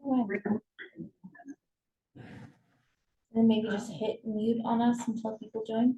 And maybe just hit mute on us until people join.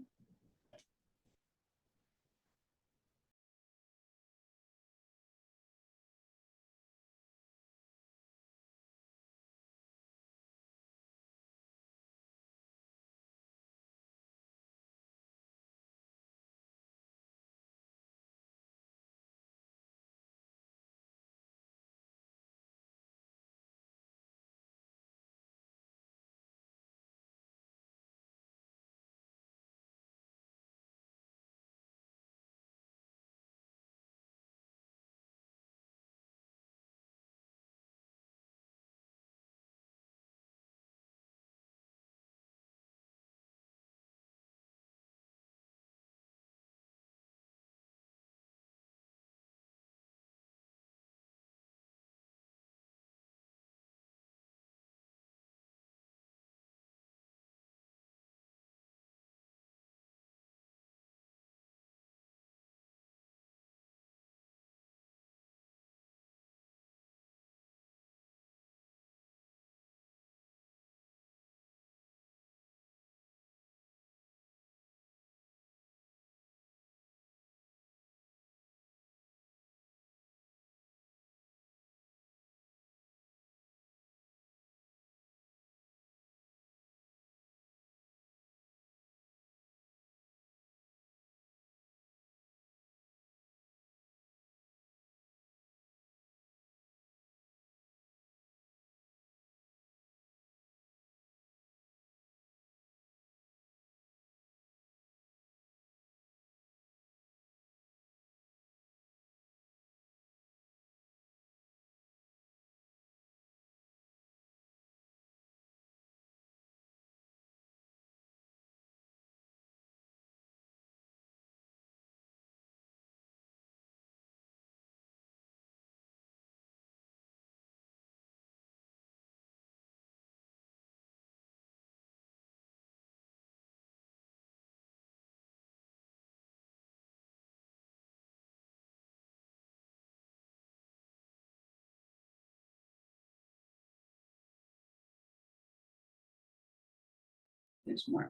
There's more.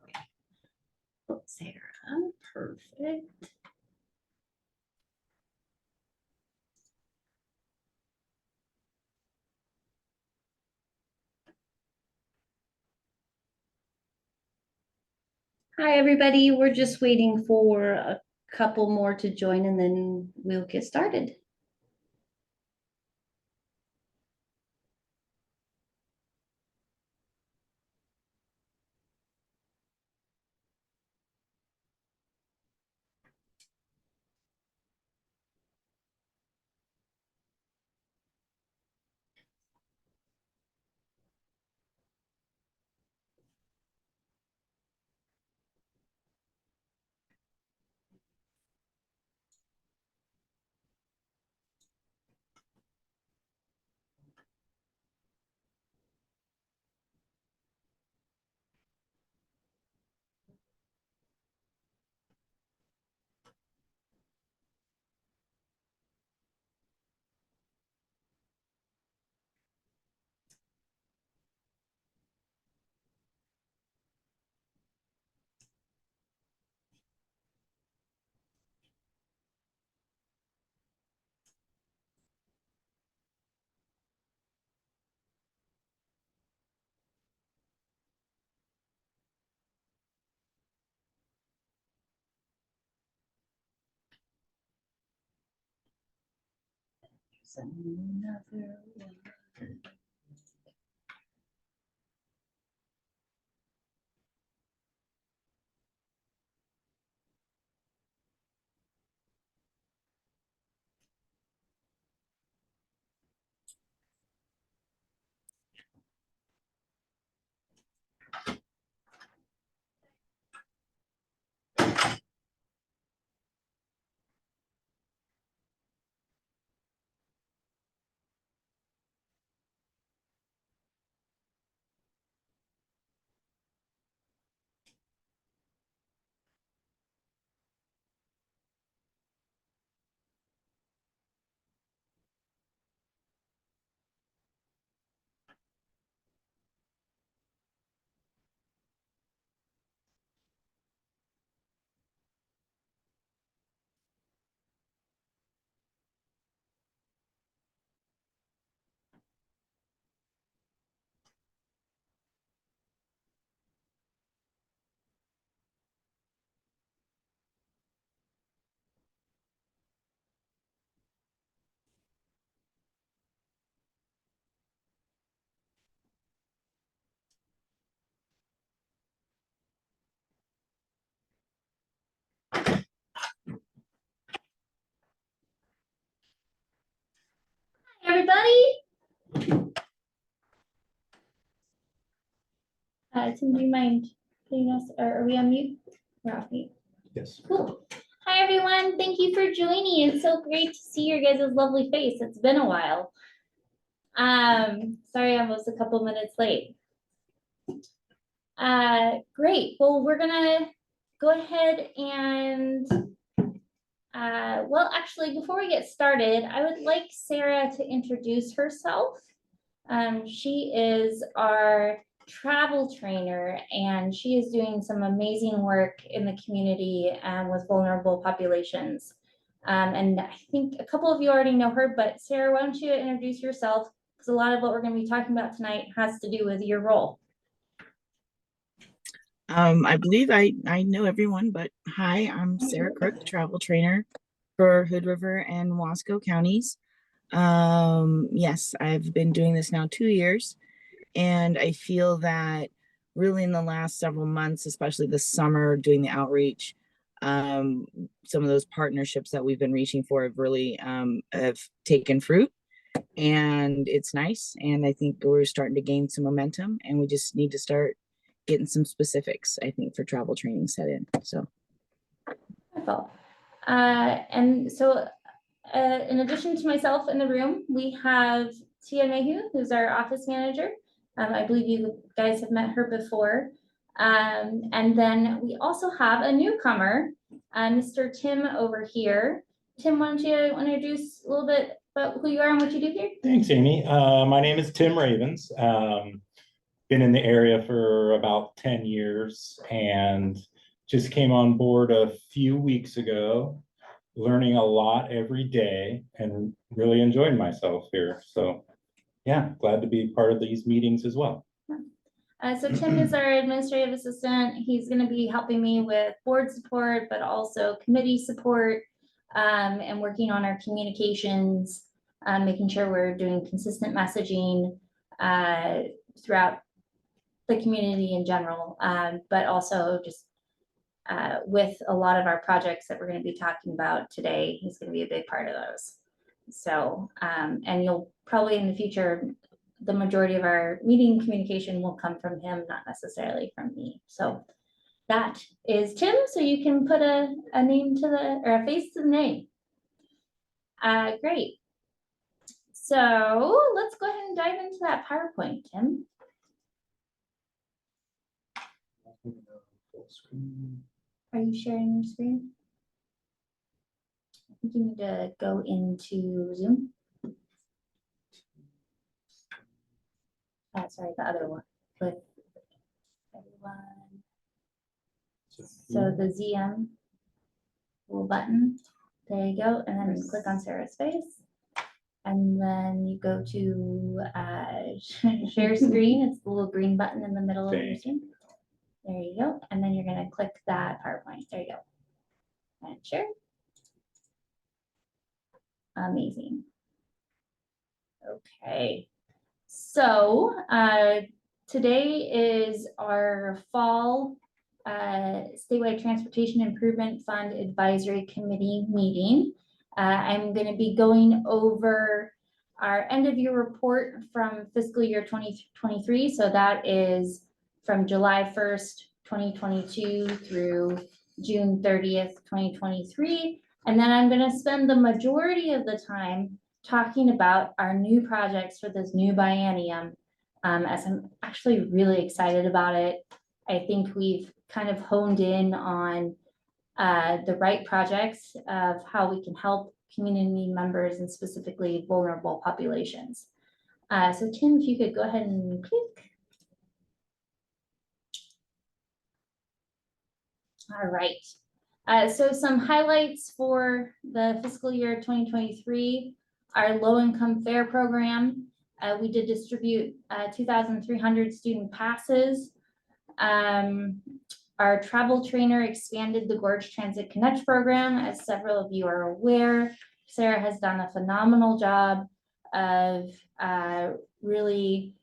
Oh, Sarah, perfect. Hi, everybody. We're just waiting for a couple more to join and then we'll get started. There's another one. everybody. Tim, do you mind putting us, or are we on mute? We're off mute. Yes. Cool. Hi, everyone. Thank you for joining. It's so great to see your guys' lovely face. It's been a while. Sorry, I'm almost a couple minutes late. Great. Well, we're gonna go ahead and, well, actually, before we get started, I would like Sarah to introduce herself. She is our travel trainer, and she is doing some amazing work in the community with vulnerable populations. And I think a couple of you already know her, but Sarah, why don't you introduce yourself? Because a lot of what we're going to be talking about tonight has to do with your role. I believe I know everyone, but hi, I'm Sarah Crook, travel trainer for Hood River and Wasco counties. Yes, I've been doing this now 2 years, and I feel that really in the last several months, especially this summer doing the outreach, some of those partnerships that we've been reaching for have really have taken fruit, and it's nice. And I think we're starting to gain some momentum, and we just need to start getting some specifics, I think, for travel training set in. So Wonderful. And so in addition to myself in the room, we have Tia Mayhew, who's our office manager. I believe you guys have met her before. And then we also have a newcomer, Mr. Tim over here. Tim, why don't you introduce a little bit about who you are and what you do here? Thanks, Amy. My name is Tim Ravens. Been in the area for about 10 years and just came on board a few weeks ago, learning a lot every day and really enjoying myself here. So yeah, glad to be part of these meetings as well. So Tim is our administrative assistant. He's going to be helping me with board support, but also committee support, and working on our communications, making sure we're doing consistent messaging throughout the community in general, but also just with a lot of our projects that we're going to be talking about today. He's going to be a big part of those. So, and you'll probably in the future, the majority of our meeting communication will come from him, not necessarily from me. So that is Tim. So you can put a name to the, or a face to the name. Great. So let's go ahead and dive into that PowerPoint, Tim. Are you sharing your screen? I think you need to go into Zoom. Sorry, the other one with everyone. So the ZM little button, there you go. And then you click on Sarah's face. And then you go to share screen. It's the little green button in the middle of your screen. There you go. And then you're going to click that PowerPoint. There you go. And share. Amazing. Okay. So today is our fall Statewide Transportation Improvement Fund Advisory Committee meeting. I'm going to be going over our end of year report from fiscal year 2023. So that is from July 1st, 2022 through June 30th, 2023. And then I'm going to spend the majority of the time talking about our new projects for this new biennium, as I'm actually really excited about it. I think we've kind of honed in on the right projects of how we can help community members and specifically vulnerable populations. So Tim, if you could go ahead and click. All right. So some highlights for the fiscal year 2023, our low-income fare program. We did distribute 2,300 student passes. Our travel trainer expanded the Gorge Transit Connect program, as several of you are aware. Sarah has done a phenomenal job of really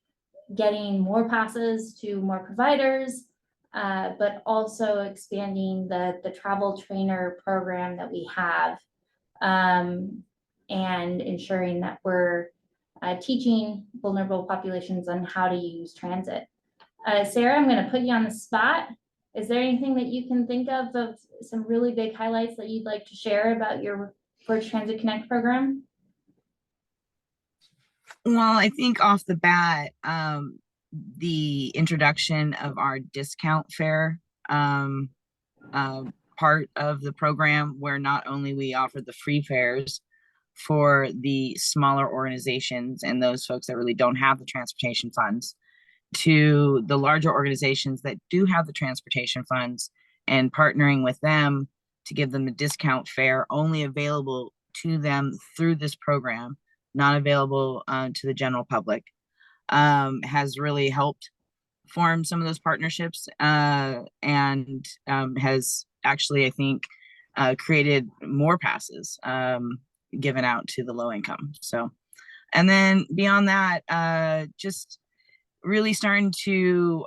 getting more passes to more providers, but also expanding the travel trainer program that we have, and ensuring that we're teaching vulnerable populations on how to use transit. Sarah, I'm going to put you on the spot. Is there anything that you can think of some really big highlights that you'd like to share about your Gorge Transit Connect program? Well, I think off the bat, the introduction of our discount fare part of the program, where not only we offer the free fares for the smaller organizations and those folks that really don't have the transportation funds, to the larger organizations that do have the transportation funds, and partnering with them to give them a discount fare only available to them through this program, not available to the general public, has really helped form some of those partnerships, and has actually, I think, created more passes given out to the low income. So, and then beyond that, just really starting to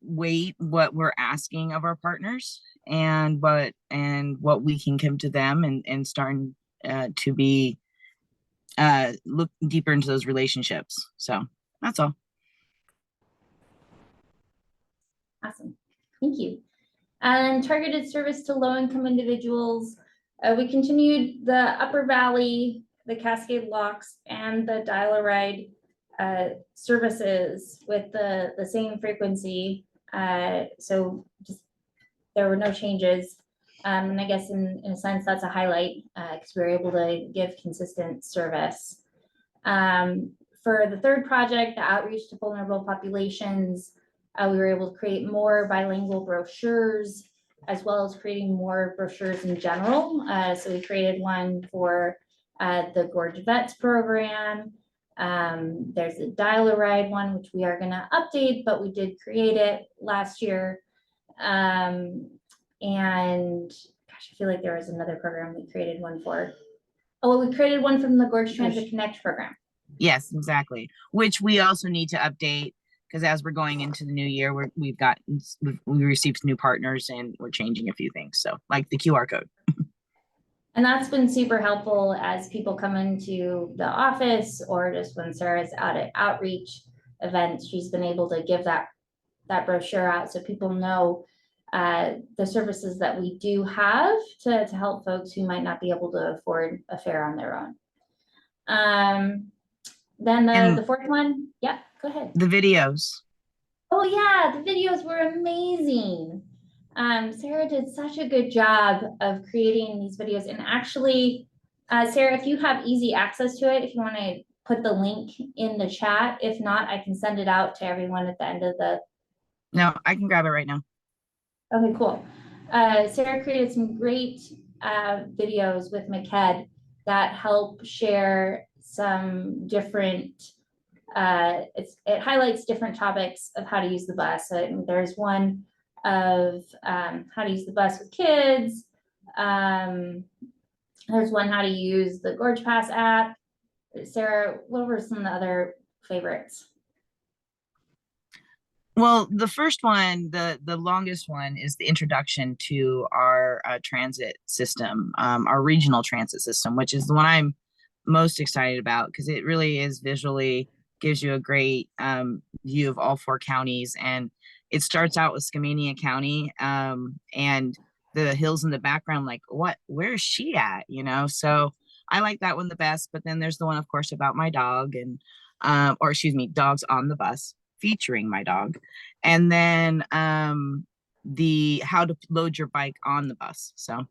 weight what we're asking of our partners and what we can give to them, and starting to be look deeper into those relationships. So that's all. Awesome, thank you. And targeted service to low-income individuals. We continued the Upper Valley, the Cascade Locks, and the Dial-A-Ride services with the same frequency. So just there were no changes. And I guess in a sense, that's a highlight because we were able to give consistent service. For the third project, the outreach to vulnerable populations, we were able to create more bilingual brochures, as well as creating more brochures in general. So we created one for the Gorge Vets program. There's a Dial-A-Ride one, which we are going to update, but we did create it last year. And gosh, I feel like there was another program we created one for. Oh, we created one from the Gorge Transit Connect program. Yes, exactly. Which we also need to update, because as we're going into the new year, we received new partners and we're changing a few things. So like the QR code. And that's been super helpful as people come into the office, or just when Sarah's out at outreach events, she's been able to give that brochure out so people know the services that we do have to help folks who might not be able to afford a fare on their own. Then the fourth one, yeah, go ahead. The videos. Oh yeah, the videos were amazing. Sarah did such a good job of creating these videos, and actually, Sarah, if you have easy access to it, if you want to put the link in the chat, if not, I can send it out to everyone at the end of the. No, I can grab it right now. Okay, cool. Sarah created some great videos with McKed that help share some different, it highlights different topics of how to use the bus. So there's one of how to use the bus with kids. There's one how to use the Gorge Pass app. Sarah, what were some of the other favorites? Well, the first one, the longest one, is the introduction to our transit system, our regional transit system, which is the one I'm most excited about, because it really is visually gives you a great view of all 4 counties. And it starts out with Skamania County, and the hills in the background, like, where is she at? You know, so I like that one the best. But then there's the one, of course, about my dog, and or excuse me, dogs on the bus, featuring my dog. And then the how to load your bike on the bus. So,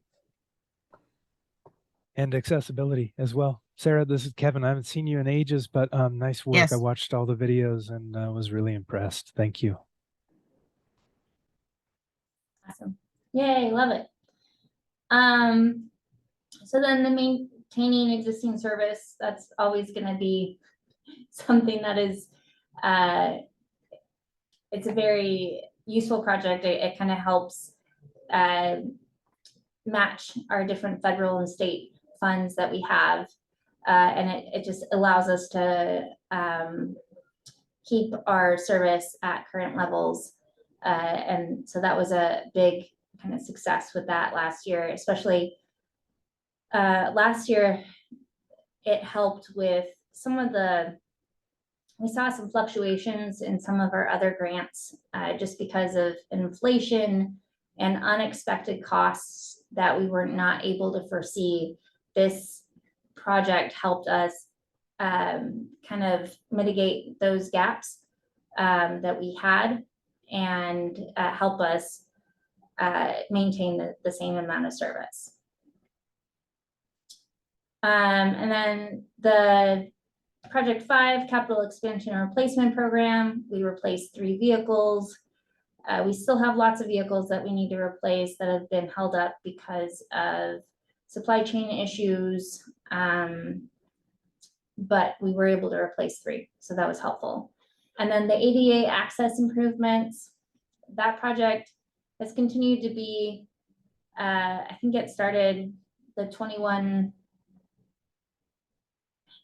and accessibility as well. Sarah, this is Kevin. I haven't seen you in ages, but nice work. Yes. I watched all the videos and was really impressed. Thank you. Awesome. Yay, love it. So then the maintaining existing service, that's always going to be something that is, it's a very useful project. It kind of helps match our different federal and state funds that we have. And it just allows us to keep our service at current levels. And so that was a big kind of success with that last year, especially last year. It helped with we saw some fluctuations in some of our other grants, just because of inflation and unexpected costs that we were not able to foresee. This project helped us kind of mitigate those gaps that we had, and help us maintain the same amount of service. And then the Project 5 Capital Expansion and Replacement Program, we replaced 3 vehicles. We still have lots of vehicles that we need to replace that have been held up because of supply chain issues. But we were able to replace 3, so that was helpful. And then the ADA access improvements, that project has continued to be, I think it started the 21,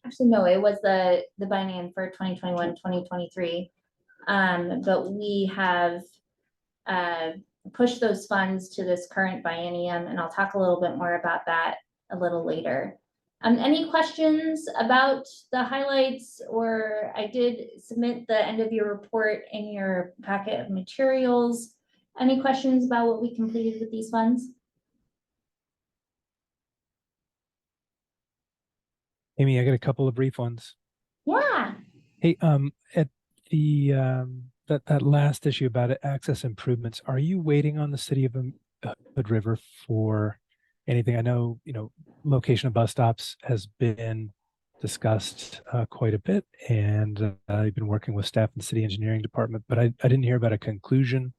actually, no, it was the biennium for 2021, 2023. But we have pushed those funds to this current biennium, and I'll talk a little bit more about that a little later. Any questions about the highlights? Or I did submit the end of year report in your packet of materials. Any questions about what we completed with these funds? Amy, I got a couple of brief ones. Yeah. Hey, at the that last issue about access improvements, are you waiting on the city of Hood River for anything? I know, location of bus stops has been discussed quite a bit, and I've been working with staff in the city engineering department, but I didn't hear about a conclusion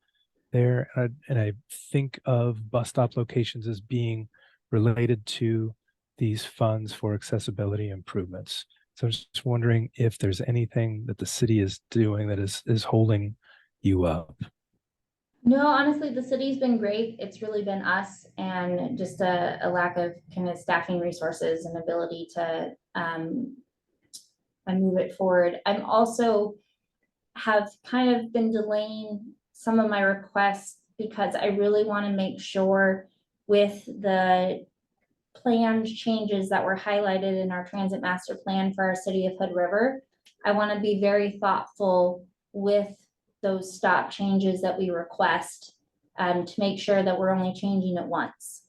there. And I think of bus stop locations as being related to these funds for accessibility improvements. So I'm just wondering if there's anything that the city is doing that is holding you up. No, honestly, the city's been great. It's really been us and just a lack of kind of staffing resources and ability to move it forward. I'm also have kind of been delaying some of my requests because I really want to make sure with the planned changes that were highlighted in our transit master plan for our city of Hood River, I want to be very thoughtful with those stop changes that we request, to make sure that we're only changing it once,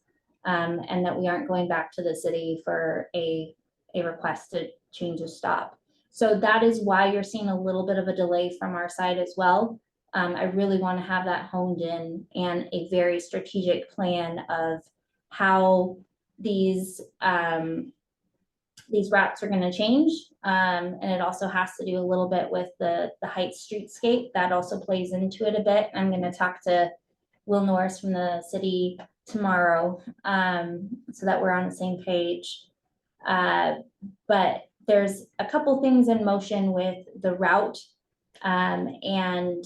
and that we aren't going back to the city for a request to change a stop. So that is why you're seeing a little bit of a delay from our side as well. I really want to have that honed in and a very strategic plan of how these routes are going to change. And it also has to do a little bit with the Heights streetscape. That also plays into it a bit. I'm going to talk to Will Norris from the city tomorrow, so that we're on the same page. But there's a couple things in motion with the route. And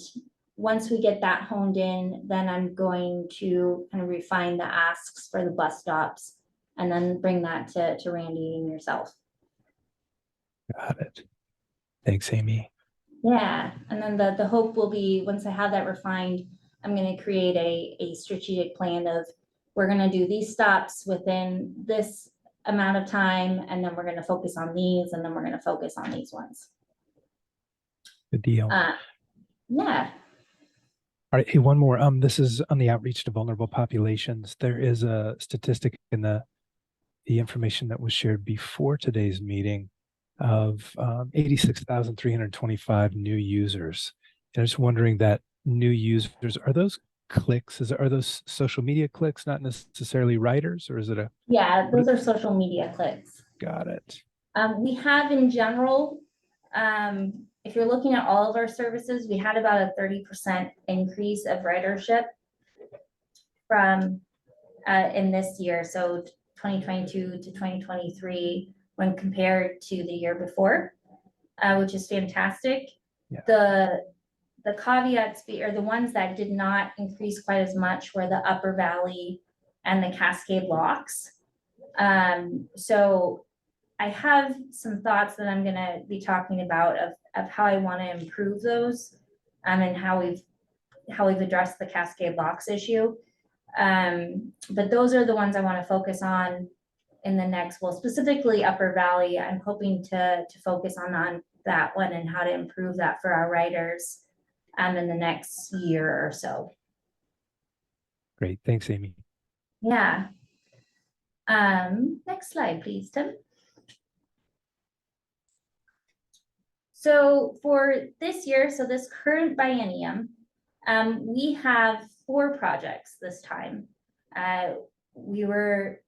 once we get that honed in, then I'm going to kind of refine the asks for the bus stops and then bring that to Randy and yourself. Got it. Thanks, Amy. Yeah, and then the hope will be, once I have that refined, I'm going to create a strategic plan of, we're going to do these stops within this amount of time, and then we're going to focus on these, and then we're going to focus on these ones. Good deal. Yeah. All right. Hey, one more. This is on the outreach to vulnerable populations. There is a statistic in the information that was shared before today's meeting of 86,325 new users. And I'm just wondering, that new users, are those clicks? Are those social media clicks, not necessarily writers, or is it a? Yeah, those are social media clicks. Got it. We have in general, if you're looking at all of our services, we had about a 30% increase of ridership from in this year. So 2022 to 2023 when compared to the year before, which is fantastic. Yeah. The caveats or the ones that did not increase quite as much were the Upper Valley and the Cascade Locks. So I have some thoughts that I'm going to be talking about of how I want to improve those, and how we've addressed the Cascade Locks issue. But those are the ones I want to focus on in the next, well, specifically Upper Valley, I'm hoping to focus on that one and how to improve that for our riders in the next year or so. Great. Thanks, Amy. Yeah. Next slide, please, Tim. So for this year, so this current biennium, we have 4 projects this time. We were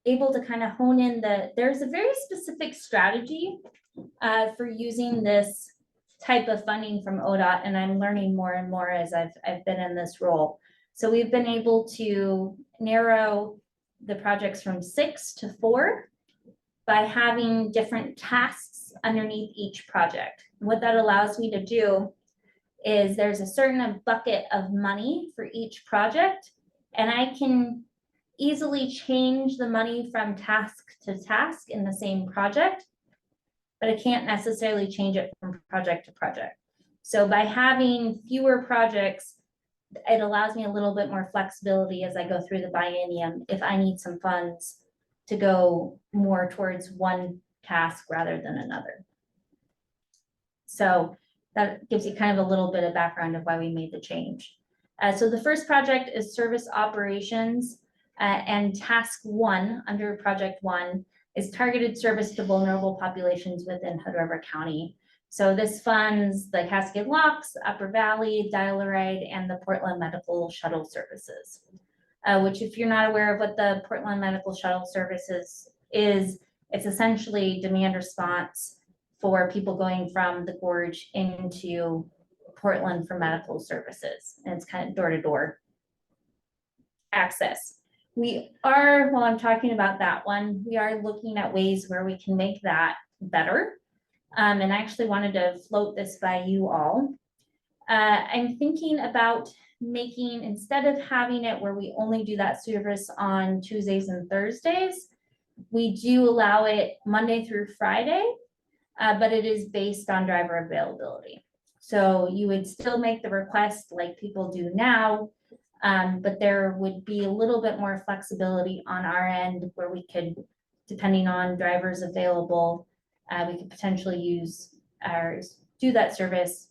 able to kind of hone in there's a very specific strategy for using this type of funding from ODOT, and I'm learning more and more as I've been in this role. So we've been able to narrow the projects from 6 to 4 by having different tasks underneath each project. What that allows me to do is there's a certain bucket of money for each project, and I can easily change the money from task to task in the same project, but I can't necessarily change it from project to project. So by having fewer projects, it allows me a little bit more flexibility as I go through the biennium if I need some funds to go more towards one task rather than another. So that gives you kind of a little bit of background of why we made the change. So the first project is service operations, and task 1 under project 1 is targeted service to vulnerable populations within Hood River County. So this funds the Cascade Locks, Upper Valley, Dial-A-Ride, and the Portland Medical Shuttle Services. Which, if you're not aware of what the Portland Medical Shuttle Services is, it's essentially demand response for people going from the gorge into Portland for medical services. And it's kind of door-to-door access. We are, while I'm talking about that one, we are looking at ways where we can make that better. And I actually wanted to float this by you all. I'm thinking about making, instead of having it where we only do that service on Tuesdays and Thursdays, we do allow it Monday through Friday, but it is based on driver availability. So you would still make the request like people do now, but there would be a little bit more flexibility on our end where we could, depending on drivers available, we could potentially do that service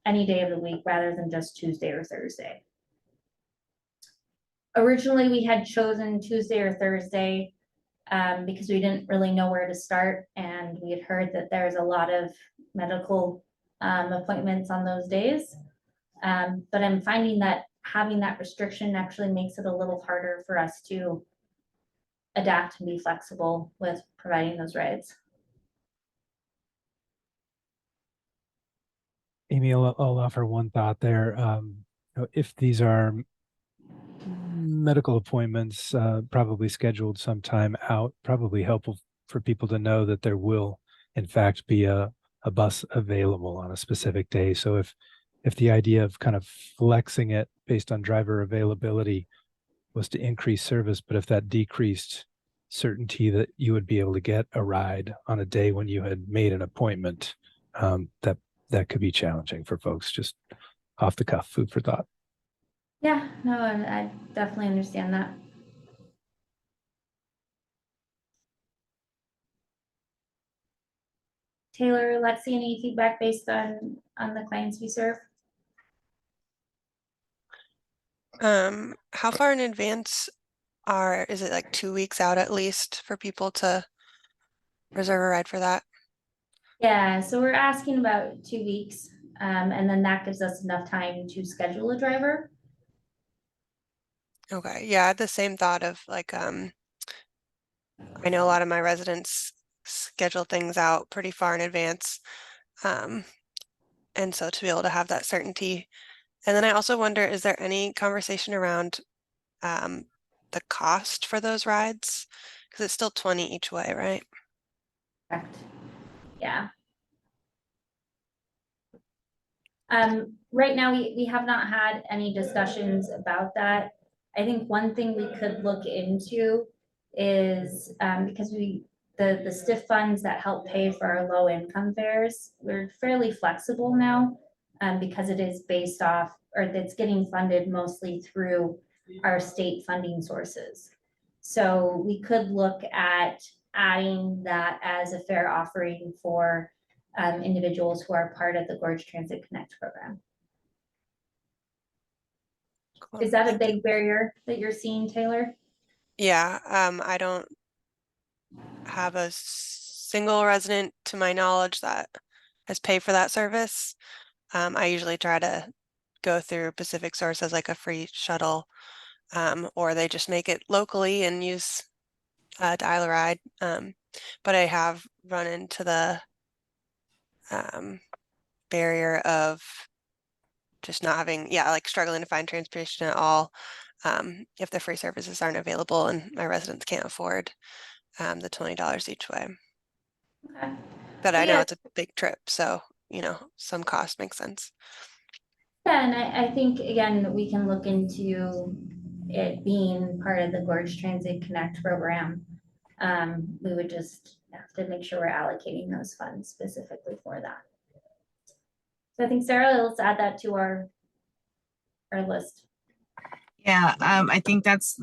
any day of the week rather than just Tuesday or Thursday. Originally, we had chosen Tuesday or Thursday because we didn't really know where to start, and we had heard that there's a lot of medical appointments on those days. But I'm finding that having that restriction actually makes it a little harder for us to adapt and be flexible with providing those rides. Amy, I'll offer one thought there. If these are medical appointments, probably scheduled sometime out, probably helpful for people to know that there will, in fact, be a bus available on a specific day. So if the idea of kind of flexing it based on driver availability was to increase service, but if that decreased certainty that you would be able to get a ride on a day when you had made an appointment, that could be challenging for folks. Just off the cuff, food for thought. Yeah, no, I definitely understand that. Taylor, let's see any feedback based on the clients we serve. How far in advance is it like 2 weeks out at least for people to reserve a ride for that? Yeah, so we're asking about 2 weeks, and then that gives us enough time to schedule a driver. Okay, yeah, I had the same thought of like, I know a lot of my residents schedule things out pretty far in advance. And so to be able to have that certainty. And then I also wonder, is there any conversation around the cost for those rides? Because it's still 20 each way, right? Correct. Yeah. Right now, we have not had any discussions about that. I think one thing we could look into is because the STIF funds that help pay for our low income fares, we're fairly flexible now because it is based off, or that's getting funded mostly through our state funding sources. So we could look at adding that as a fare offering for individuals who are part of the Gorge Transit Connect program. Cool. Is that a Thank you. big barrier that you're seeing, Taylor? Yeah, I don't have a single resident to my knowledge that has paid for that service. I usually try to go through Pacific Source as like a free shuttle, or they just make it locally and use dial a ride. But I have run into the barrier of just not having, yeah, like struggling to find transportation at all if the free services aren't available and my residents can't afford the $20 each way. Okay. But I Well, know yeah. it's a big trip, so some cost makes sense. Yeah, and I think, again, we can look into it being part of the Gorge Transit Connect program. We would just have to make sure we're allocating those funds specifically for that. So I think, Sarah, let's add that to our list. Yeah, I think that's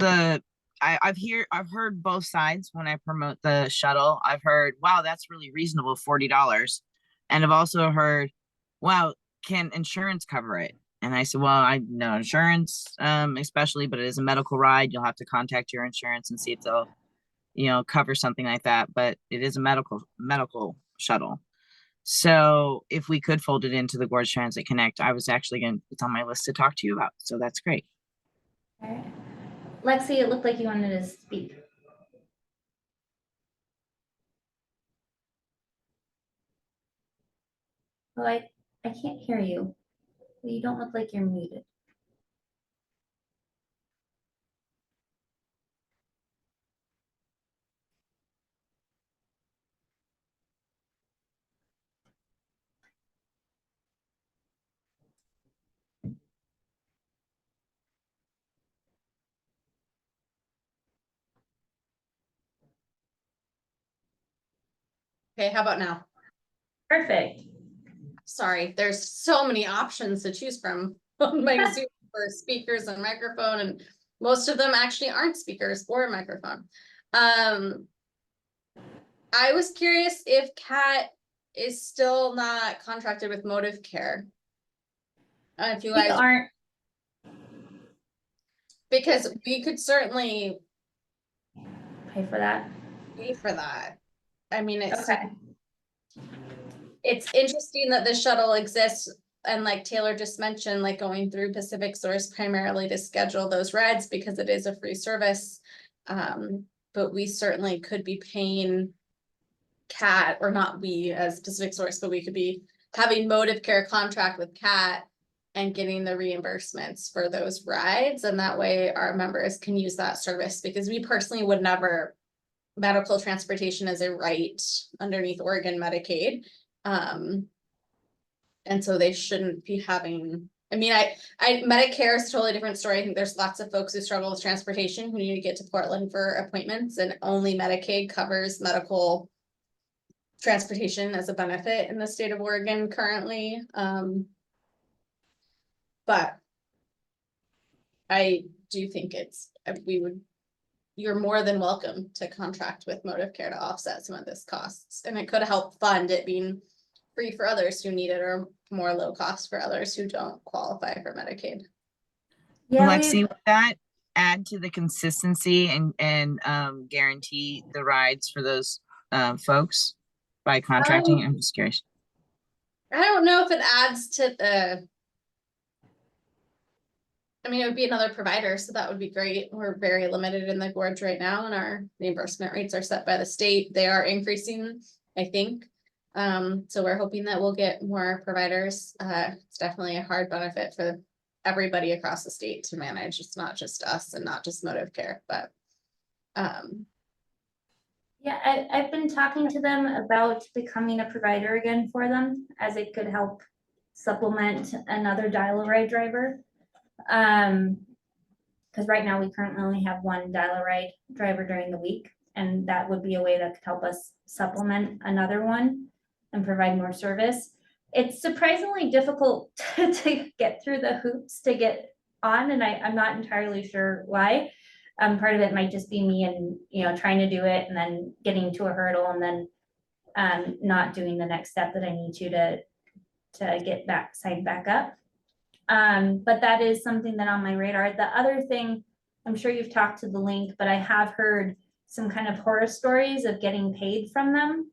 I've heard both sides when I promote the shuttle. I've heard, wow, that's really reasonable, $40. And I've also heard, wow, can insurance cover it? And I said, well, I know insurance, especially, but it is a medical ride. You'll have to contact your insurance and see if they'll, cover something like that. But it is a medical shuttle. So if we could fold it into the Gorge Transit Connect, it's on my list to talk to you about. So that's great. All right. Lexi, it looked like you wanted to speak. Well, I can't hear you. You don't look like you're muted. Okay, how about now? Perfect. Sorry, there's so many options to choose from on my Zoom for speakers and microphone, and most of them actually aren't speakers or a microphone. I was curious if Kat is still not contracted with Motive Care. If you We guys, aren't. because we could certainly Pay for that. pay for that. I mean, Okay. it's interesting that the shuttle exists, and like Taylor just mentioned, like going through Pacific Source primarily to schedule those rides because it is a free service. But we certainly could be paying Cat, or not we as Pacific Source, but we could be having Motive Care contract with Cat and getting the reimbursements for those rides. And that way our members can use that service, because we personally would never, medical transportation is a right underneath Oregon Medicaid. And so they shouldn't be having, I mean, Medicare is a totally different story. I think there's lots of folks who struggle with transportation who need to get to Portland for appointments, and only Medicaid covers medical transportation as a benefit in the state of Oregon currently. But I do think you're more than welcome to contract with Motive Care to offset some of this costs, and it could help fund it being free for others who need it, or more low cost for others who don't qualify for Medicaid. Yeah, Lexi, would that add to the consistency and guarantee the rides for those folks by contracting? I'm just curious. I don't know if it adds to the, I mean, it would be another provider, so that would be great. We're very limited in the Gorge right now, and our reimbursement rates are set by the state. They are increasing, I think. So we're hoping that we'll get more providers. It's definitely a hard benefit for everybody across the state to manage. It's not just us and not just Motive Care, but yeah, I've been talking to them about becoming a provider again for them, as it could help supplement another dial-a-ride driver. Because right now we currently only have one dial-a-ride driver during the week, and that would be a way that could help us supplement another one and provide more service. It's surprisingly difficult to get through the hoops to get on, and I'm not entirely sure why. Part of it might just be me and, trying to do it and then getting to a hurdle and then not doing the next step that I need to get signed back up. But that is something that on my radar. The other thing, I'm sure you've talked to the link, but I have heard some kind of horror stories of getting paid from them.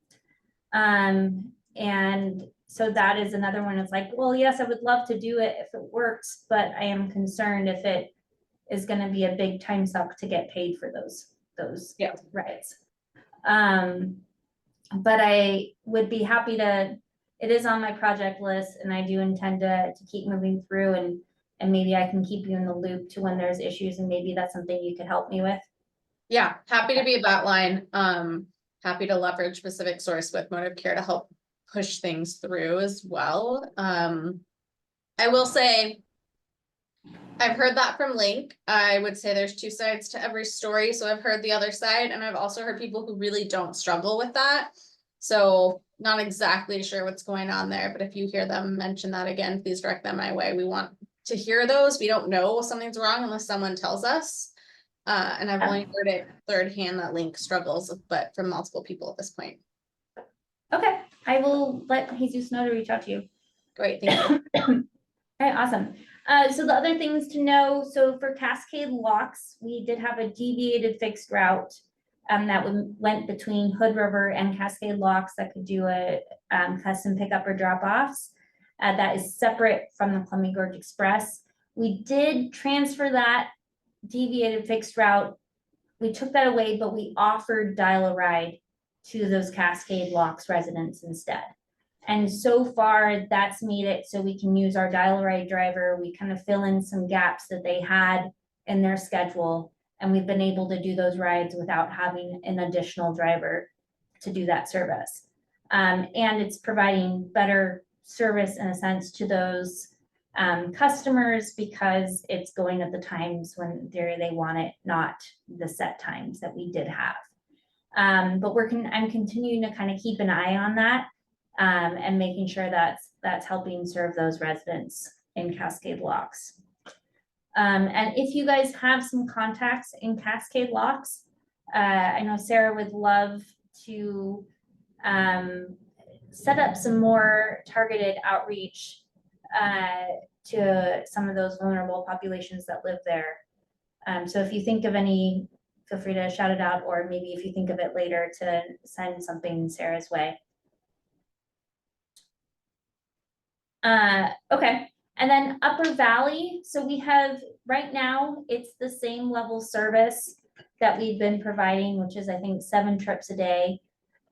And so that is another one. It's like, well, yes, I would love to do it if it works, but I am concerned if it is going to be a big time suck to get paid for those Yeah. rides. But I would be happy to, it is on my project list and I do intend to keep moving through and maybe I can keep you in the loop to when there's issues and maybe that's something you could help me with. Yeah, happy to be a bat line. Happy to leverage Pacific Source with Motive Care to help push things through as well. I will say, I've heard that from Link. I would say there's two sides to every story. So I've heard the other side, and I've also heard people who really don't struggle with that. So not exactly sure what's going on there, but if you hear them mention that again, please direct them my way. We want to hear those. We don't know something's wrong unless someone tells us. And I've only heard it third hand that Link struggles, but from multiple people at this point. Okay, I will let Jesus know to reach out to you. Great, thank you. All right, awesome. So the other things to know, so for Cascade Locks, we did have a deviated fixed route that went between Hood River and Cascade Locks that could do a custom pickup or drop offs. That is separate from the Columbia Gorge Express. We did transfer that deviated fixed route. We took that away, but we offered dial-a-ride to those Cascade Locks residents instead. And so far that's made it so we can use our dial-a-ride driver. We kind of fill in some gaps that they had in their schedule. And we've been able to do those rides without having an additional driver to do that service. And it's providing better service in a sense to those customers because it's going at the times when they want it, not the set times that we did have. But I'm continuing to kind of keep an eye on that and making sure that's helping serve those residents in Cascade Locks. And if you guys have some contacts in Cascade Locks, I know Sarah would love to set up some more targeted outreach to some of those vulnerable populations that live there. So if you think of any, feel free to shout it out, or maybe if you think of it later to send something Sarah's way. Okay, and then Upper Valley. So we have, right now, it's the same level service that we've been providing, which is I think 7 trips a day.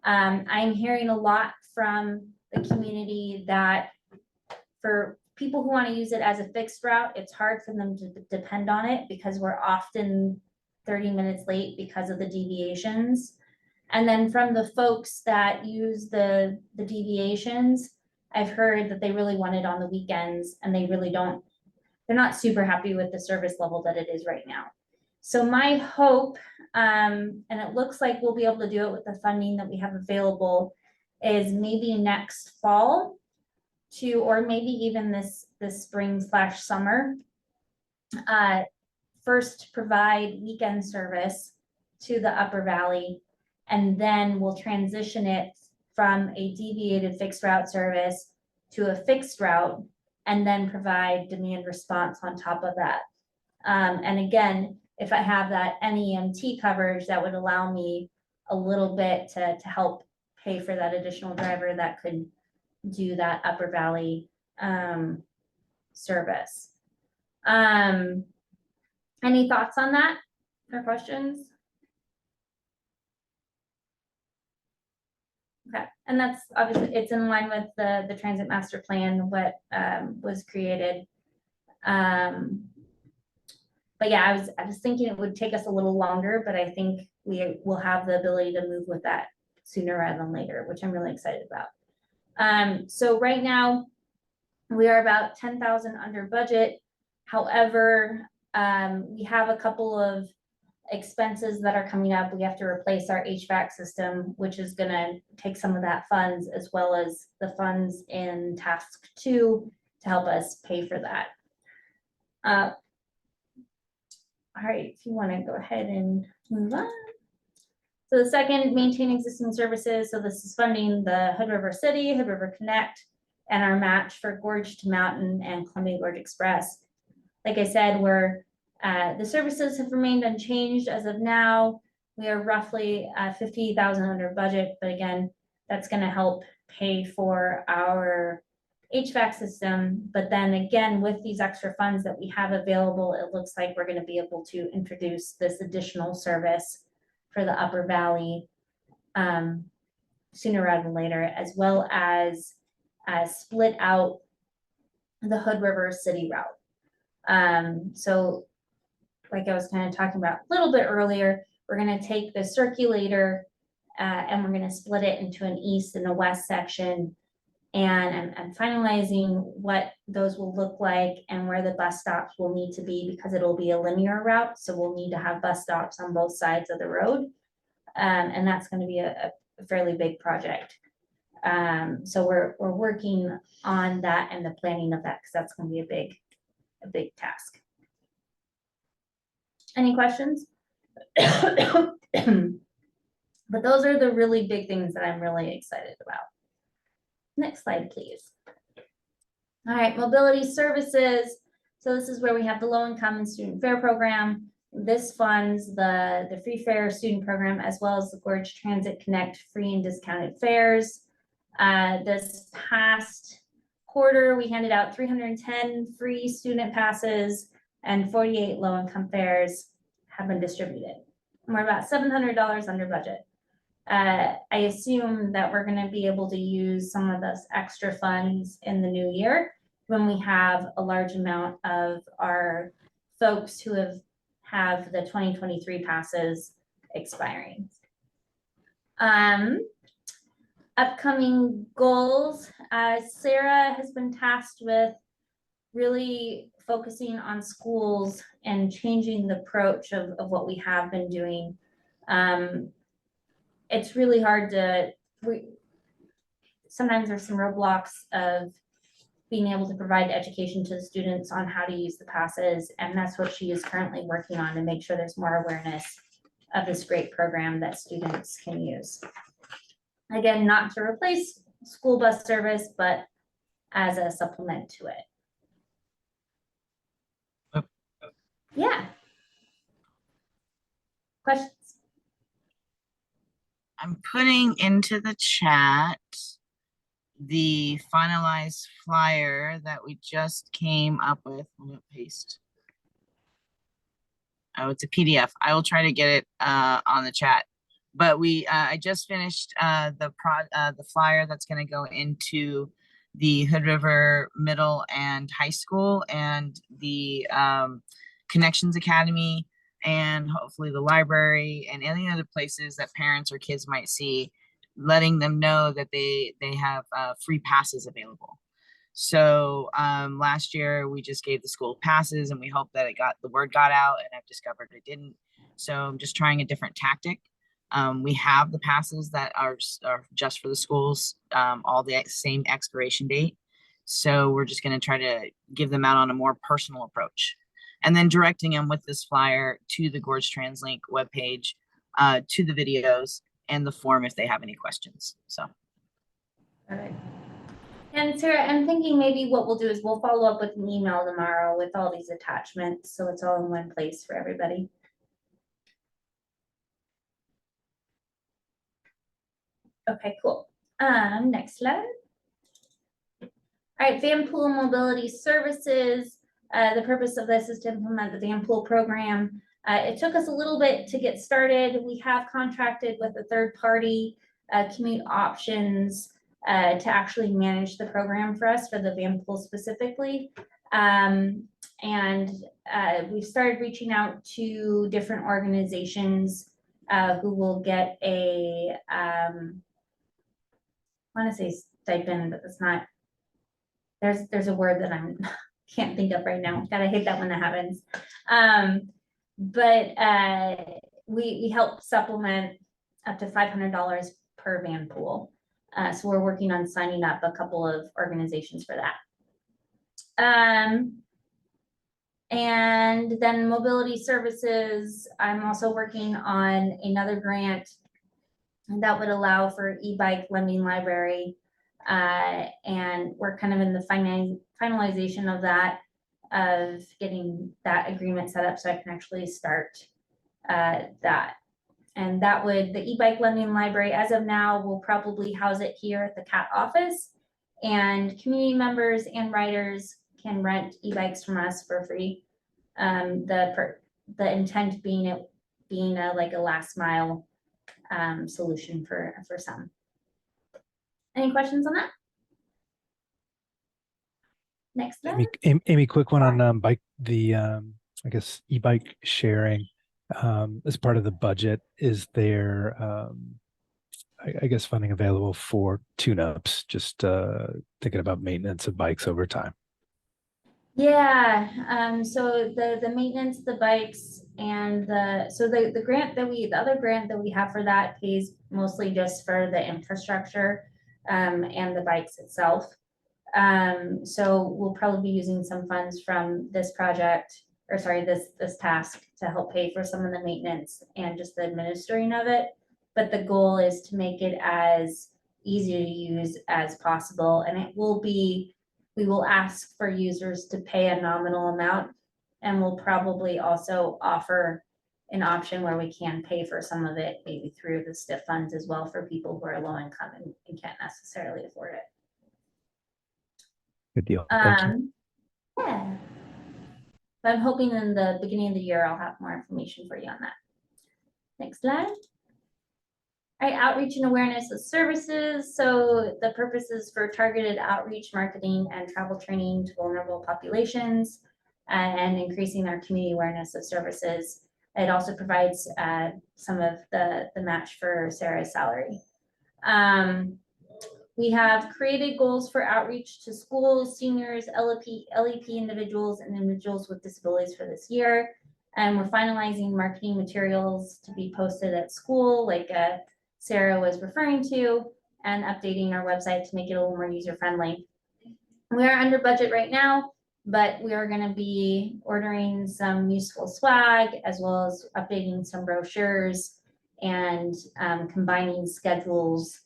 I'm hearing a lot from the community that for people who want to use it as a fixed route, it's hard for them to depend on it because we're often 30 minutes late because of the deviations. And then from the folks that use the deviations, I've heard that they really want it on the weekends and they really don't, they're not super happy with the service level that it is right now. So my hope, and it looks like we'll be able to do it with the funding that we have available, is maybe next fall or maybe even this spring/summer, first provide weekend service to the Upper Valley, and then we'll transition it from a deviated fixed route service to a fixed route, and then provide demand response on top of that. And again, if I have that NEMT coverage, that would allow me a little bit to help pay for that additional driver that could do that Upper Valley service. Any thoughts on that or questions? Okay, and that's obviously, it's in line with the transit master plan, what was created. But yeah, I was thinking it would take us a little longer, but I think we will have the ability to move with that sooner rather than later, which I'm really excited about. So right now we are about 10,000 under budget. However, we have a couple of expenses that are coming up. We have to replace our HVAC system, which is going to take some of that funds, as well as the funds in task 2 to help us pay for that. All right, if you want to go ahead and move on. So the second, maintain existing services. So this is funding the Hood River City, Hood River Connect, and our match for Gorge to Mountain and Columbia Gorge Express. Like I said, the services have remained unchanged as of now. We are roughly 50,000 under budget, but again, that's going to help pay for our HVAC system. But then again, with these extra funds that we have available, it looks like we're going to be able to introduce this additional service for the Upper Valley sooner rather than later, as well as split out the Hood River City route. So like I was kind of talking about a little bit earlier, we're going to take the circulator and we're going to split it into an east and a west section. And I'm finalizing what those will look like and where the bus stops will need to be, because it'll be a linear route. So we'll need to have bus stops on both sides of the road. And that's going to be a fairly big project. So we're working on that and the planning of that, because that's going to be a big task. Any questions? But those are the really big things that I'm really excited about. Next slide, please. All right, mobility services. So this is where we have the low-income and student fare program. This funds the free fare student program, as well as the Gorge Transit Connect free and discounted fares. This past quarter, we handed out 310 free student passes and 48 low-income fares have been distributed. And we're about $700 under budget. I assume that we're going to be able to use some of those extra funds in the new year when we have a large amount of our folks who have the 2023 passes expiring. Upcoming goals. Sarah has been tasked with really focusing on schools and changing the approach of what we have been doing. It's really hard sometimes there's some roadblocks of being able to provide education to the students on how to use the passes. And that's what she is currently working on, to make sure there's more awareness of this great program that students can use. Again, not to replace school bus service, but as a supplement to it. Yeah. Questions? I'm putting into the chat the finalized flyer that we just came up with. I'm gonna paste. Oh, it's a PDF. I will try to get it on the chat. But I just finished the flyer that's going to go into the Hood River Middle and High School and the Connections Academy, and hopefully the library and any other places that parents or kids might see, letting them know that they have free passes available. So last year we just gave the school passes and we hope that the word got out, and I've discovered it didn't. So I'm just trying a different tactic. We have the passes that are just for the schools, all the same expiration date. So we're just going to try to give them out on a more personal approach, and then directing them with this flyer to the Gorge TransLink webpage, to the videos and the form if they have any questions. So. All right. And Sarah, I'm thinking maybe what we'll do is we'll follow up with an email tomorrow with all these attachments, so it's all in one place for everybody. Okay, cool. Next slide. All right, van pool mobility services. The purpose of this is to implement the van pool program. It took us a little bit to get started. We have contracted with a third party, Commute Options, to actually manage the program for us for the van pool specifically. And we've started reaching out to different organizations who will get a, I want to say stipend, but it's not, there's a word that I can't think of right now. God, I hate that when that happens. But we help supplement up to $500 per van pool. So we're working on signing up a couple of organizations for that. And then mobility services, I'm also working on another grant that would allow for e-bike lending library. And we're kind of in the finalization of that, of getting that agreement set up so I can actually start that. And that would, the e-bike lending library, as of now, will probably house it here at the CAT office. And community members and riders can rent e-bikes from us for free. The intent being it being like a last mile solution for some. Any questions on that? Next slide. Amy, quick one on bike, I guess e-bike sharing. As part of the budget, is there I guess funding available for tune-ups? Just thinking about maintenance of bikes over time. Yeah, so the maintenance, the bikes, and the grant that the other grant that we have for that pays mostly just for the infrastructure and the bikes itself. So we'll probably be using some funds from this project, or sorry, this task to help pay for some of the maintenance and just the administering of it. But the goal is to make it as easy to use as possible, and it will be, we will ask for users to pay a nominal amount, and we'll probably also offer an option where we can pay for some of it, maybe through the STIF funds as well, for people who are low income and can't necessarily afford it. Good deal. Thank you. Yeah. But I'm hoping in the beginning of the year, I'll have more information for you on that. Next slide. All right, outreach and awareness of services. So the purpose is for targeted outreach, marketing, and travel training to vulnerable populations, and increasing our community awareness of services. It also provides some of the match for Sarah's salary. We have created goals for outreach to schools, seniors, LEP individuals, and individuals with disabilities for this year. And we're finalizing marketing materials to be posted at school, like Sarah was referring to, and updating our website to make it a little more user-friendly. We are under budget right now, but we are going to be ordering some useful swag, as well as updating some brochures and combining schedules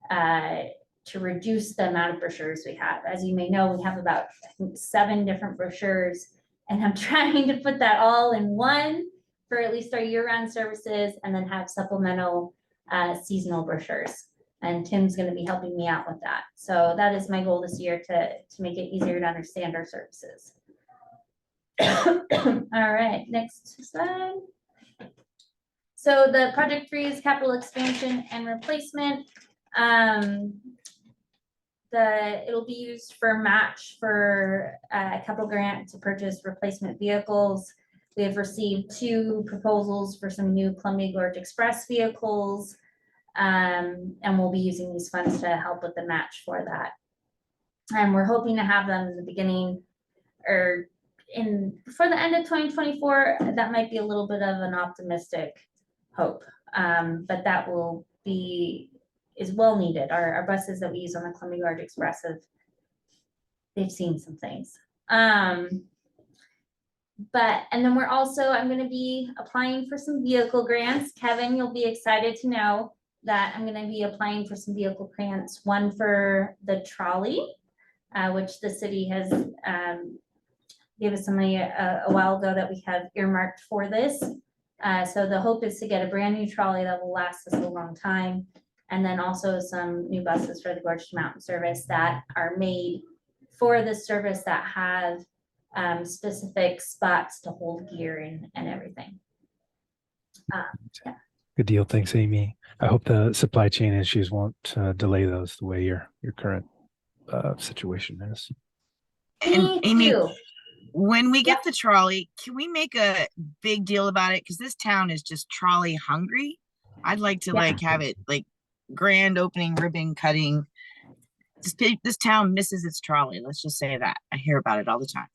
to reduce the amount of brochures we have. As you may know, we have about, I think, 7 different brochures, and I'm trying to put that all in one for at least our year-round services, and then have supplemental seasonal brochures. And Tim's going to be helping me out with that. So that is my goal this year, to make it easier to understand our services. All right, next slide. So the project 3 is capital expansion and replacement. It'll be used for match for a capital grant to purchase replacement vehicles. We have received 2 proposals for some new Columbia Gorge Express vehicles, and we'll be using these funds to help with the match for that. And we're hoping to have them in the beginning, or before the end of 2024. That might be a little bit of an optimistic hope, but that will be is well needed. Our buses that we use on the Columbia Gorge Express they've seen some things. And then we're also, I'm going to be applying for some vehicle grants. Kevin, you'll be excited to know that I'm going to be applying for some vehicle grants. One for the trolley, which the city has gave us some money a while ago that we have earmarked for this. So the hope is to get a brand new trolley that will last us a long time. And then also some new buses for the Gorge to Mountain service that are made for this service, that have specific spots to hold gear and everything. Yeah. Good deal. Thanks, Amy. I hope the supply chain issues won't delay those the way your current situation is. And Amy, too. when we get the trolley, can we make a big deal about it? Because this town is just trolley hungry. I'd like to like have it like grand opening, ribbon cutting. This town misses its trolley. Let's just say that. I hear about it all the time.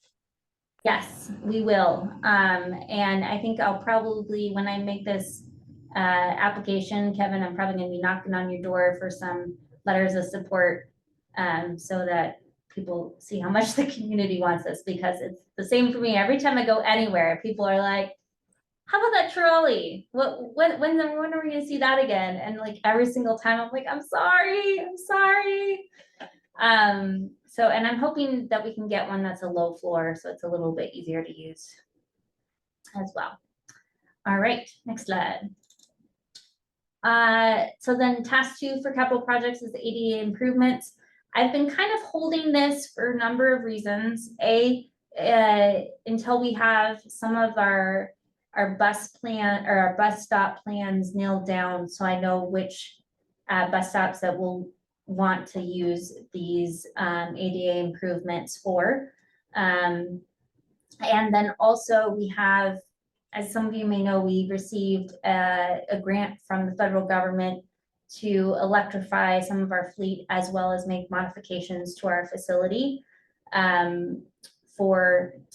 Yes, we will. And I think I'll probably, when I make this application, Kevin, I'm probably going to be knocking on your door for some letters of support, so that people see how much the community wants this, because it's the same for me. Every time I go anywhere, people are like, how about that trolley? When are we gonna see that again? And like every single time I'm like, I'm sorry. So, and I'm hoping that we can get one that's a low floor, so it's a little bit easier to use as well. All right, next slide. So then task 2 for capital projects is the ADA improvements. I've been kind of holding this for a number of reasons. Until we have some of our bus plan or our bus stop plans nailed down, so I know which bus stops that will want to use these ADA improvements for. And then also we have, as some of you may know, we received a grant from the federal government to electrify some of our fleet, as well as make modifications to our facility to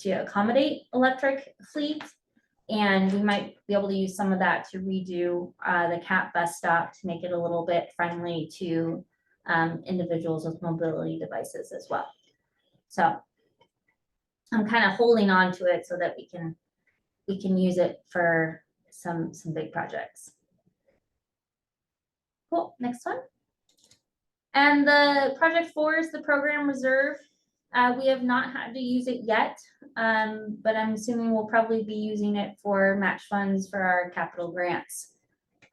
accommodate electric fleet. And we might be able to use some of that to redo the CAP bus stop to make it a little bit friendly to individuals with mobility devices as well. So I'm kind of holding on to it so that we can use it for some big projects. Cool, next one. And the project 4 is the program reserve. We have not had to use it yet, but I'm assuming we'll probably be using it for match funds for our capital grants.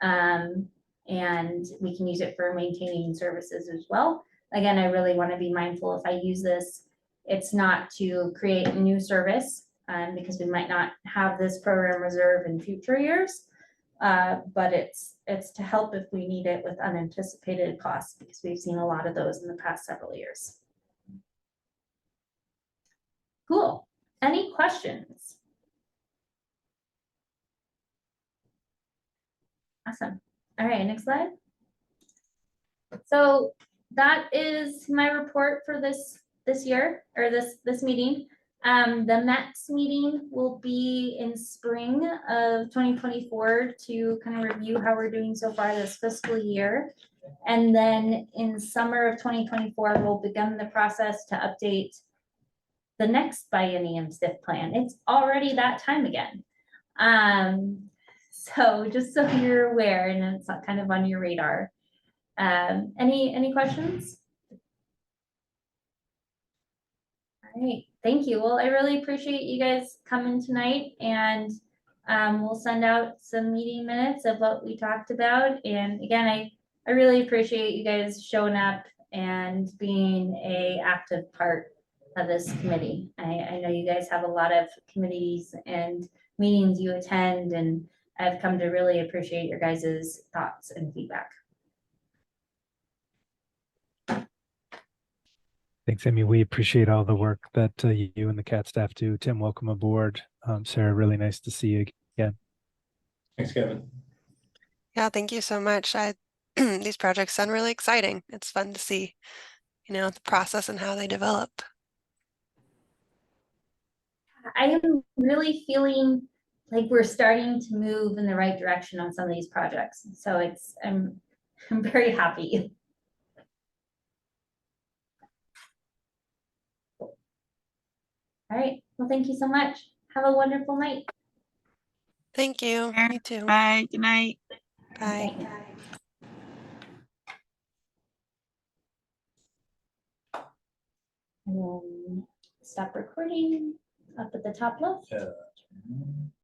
And we can use it for maintaining services as well. Again, I really want to be mindful if I use this, it's not to create a new service, because we might not have this program reserve in future years. But it's to help if we need it with unanticipated costs, because we've seen a lot of those in the past several years. Cool. Any questions? Awesome. All right, next slide. So that is my report for this year, or this meeting. The next meeting will be in spring of 2024 to kind of review how we're doing so far this fiscal year. And then in summer of 2024, we'll begin the process to update the next biennium STIF plan. It's already that time again. So just so you're aware, and it's kind of on your radar. Any questions? All right, thank you. Well, I really appreciate you guys coming tonight, and we'll send out some meeting minutes of what we talked about. And again, I really appreciate you guys showing up and being an active part of this committee. I know you guys have a lot of committees and meetings you attend, and I've come to really appreciate your guys' thoughts and feedback. Thanks, Amy. We appreciate all the work that you and the CAT staff do. Tim, welcome aboard. Sarah, really nice to see you again. Thanks, Kevin. Yeah, thank you so much. These projects sound really exciting. It's fun to see, the process and how they develop. I am really feeling like we're starting to move in the right direction on some of these projects. So I'm very happy. All right. Well, thank you so much. Have a wonderful night. Thank you. You too. Bye. Good night. Bye. And then stop recording up at the top left.